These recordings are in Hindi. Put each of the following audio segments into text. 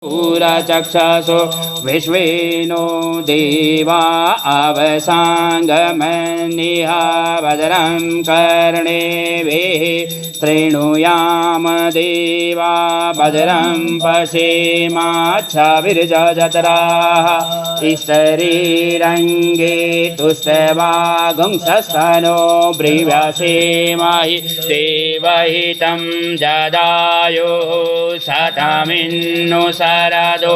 पुरचक्षसो विश्वेनो देवा अवसाङ्गमनिह भद्रं कर्णेभिः शृणुयाम देवा भद्रं पश्येमाच्छविर्जत्राः स्तरीरङ्गे तुष्टवागुंसस्तनो ब्रीव्यसेमहि देवहितं जदायो शतमिन्नु शरदो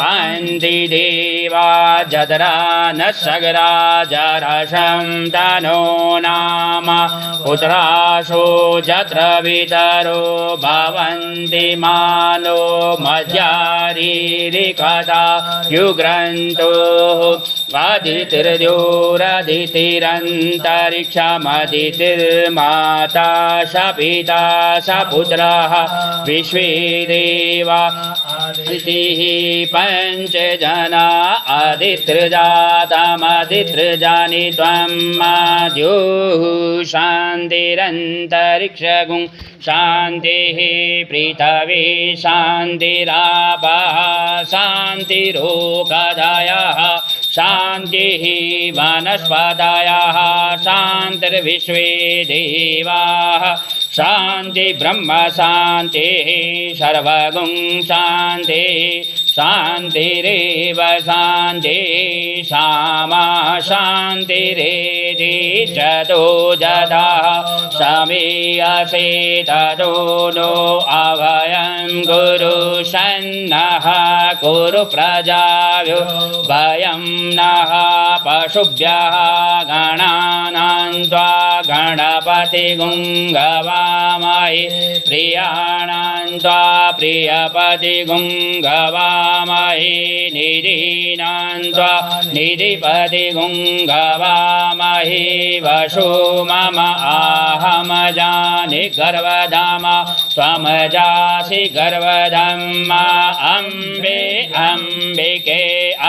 अन्ति देवा जतरा न सगरा जरशं तनो नाम पुत्राशो जत्र वितरो भवन्ति मानो मज्जारीरिकथा युग्रन्तो आदितिर्द्योरदितिरन्तरिक्षमदितिर्माता स पिता स पुत्रः विश्वे देवा आदितिः पञ्चजना आदितृजातमदितृजानि त्वं माद्युः शान्तिरन्तरिक्षगुं शान्तिः पृथिवी शान्तिरापः शान्तिरोगधयः शान्तिः वनस्पतयः शान्तिर्विश्वे देवाः शान्ति ब्रह्म शान्तिः सर्वगुं शान्तिः शान्तिरेव शान्तिः सामा शान्तिरेधि जतो जतः समीयसे ततो नो अभयं कुरु सन्नः कुरु प्रजाभ्यो भयं नः पशुभ्यः गणानां त्वा गणपतिगुं गवामहे प्रियाणां त्वा प्रियपतिगुं गवामहे निधीनां त्वा निधिपतिगुं गवामहे वशो मम आहमजानि गर्वधाम त्वमजासि गर्वधम्मा अम्बे अम्बिके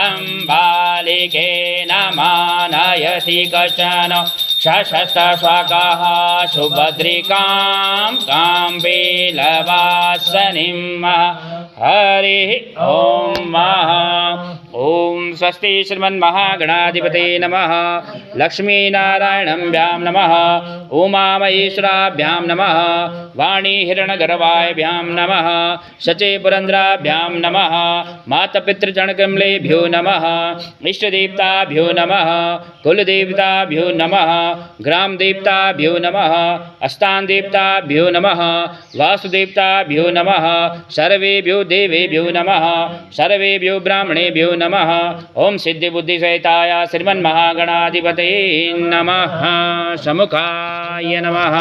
अम्बालिके न मानयति कश्चन शशस्तस्वकः सुभद्रिकां काम्बीलवासनिं हरिः ॐ ॐ स्वस्ति श्रीमन्महागणाधिपते नमः लक्ष्मीनारायणभ्यां नमः उमामहेश्वराभ्यां नमः वाणीहिरण्यगर्भाभ्यां नमः शचीपुरन्द्राभ्यां नमः मातापितृचरणकमलेभ्यो नमः इष्टदेवताभ्यो नमः कुलदेवताभ्यो नमः ग्रामदेवताभ्यो नमः अस्तानदेवताभ्यो नमः वासुदेवताभ्यो नमः सर्वेभ्यो देवेभ्यो नमः सर्वेभ्यो ब्राह्मणेभ्यो नमः ओम सिद्धिबुद्धिसहिताय श्रीमन्महागणाधिपतये नमः समुखाय नमः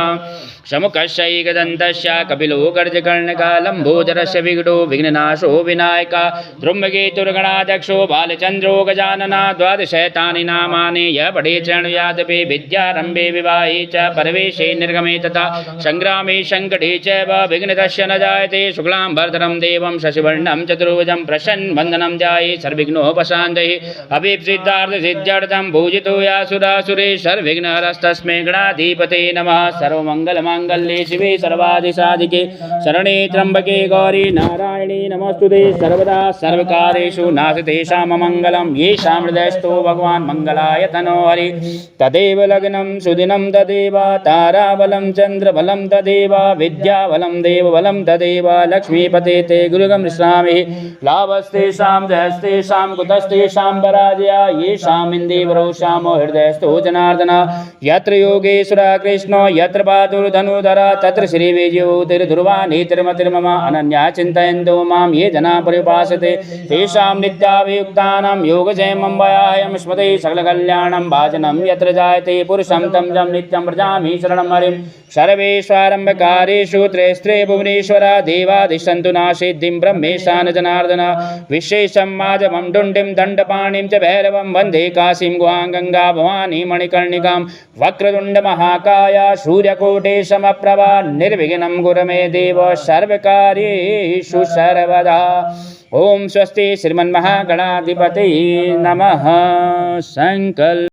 समुखस्यैकदन्तस्य कपिलो गर्जकर्णकः लम्बोदरस्य विघ्नो विघ्ननाशो विनायकः धूम्रकेतुर्गणाध्यक्षो बालचन्द्रो गजाननः द्वादशैतानि नामानि यः पठेत् शृणुयादपि विद्यारम्भे विवाहे च परवेशे निर्गमे तथा सङ्ग्रामे सङ्कटे च विघ्नतस्य न जायते शुक्लाम्बरधरं देवं शशिवर्णं चतुर्भुजं प्रसन्नवदनं ध्याये सर्वविघ्नोपशान्तये अभिप्सिद्धार्थसिद्ध्यर्थं पूजितो यासुरासुरेश्वरविघ्नहरस्तस्मै गणाधिपते नमः सर्वमङ्गलमाङ्गल्ये शिवे सर्वादिसाधिके शरणे त्र्यम्बके गौरी नारायणे नमोस्तुते सर्वदा सर्वकारेषु नास्तेषां मङ्गलं येषां हृदयस्थो भगवान् मङ्गलाय तनो हरि तदेव लग्नं सुदिनं तदेव ताराबलं चन्द्रबलं तदेव विद्याबलं देवबलं तदेव लक्ष्मीपते ते गुरुगं श्रामि लाभस्तेषां जयस्तेषां कुतस्तेषां पराजया येषां इन्दीवरोषामो हृदयस्थो जनार्दन यत्र योगेश्वर कृष्ण यत्र पातुर्धनुधर तत्र श्रीविजयोतिर्ध्रुवानि तिर्मतिर्मम अनन्या चिन्तयन्तो मां ये जना परिपासते तेषां नित्याभियुक्तानां योगक्षेमं वयाहं स्मृते सकलकल्याणं भाजनं यत्र जायते पुरुषं तं जं नित्यं व्रजामि शरणं हरिं सर्वेष्वारम्भकारेषु त्रयस्त्रे भुवनेश्वर देवादिशन्तु नासिद्धिं ब्रह्मेशान जनार्दन विशेषं माजमं डुण्डिं दण्डपाणिं च भैरवं वन्दे काशीं गुहां गंगा भवानी मणिकर्णिकां वक्रतुण्डमहाकाय सूर्यकोटे समप्रभा निर्विघ्नं कुरु मे देव सर्वकार्येषु सर्वदा ओम स्वस्ति श्रीमन्महागणाधिपतये नमः संकल्प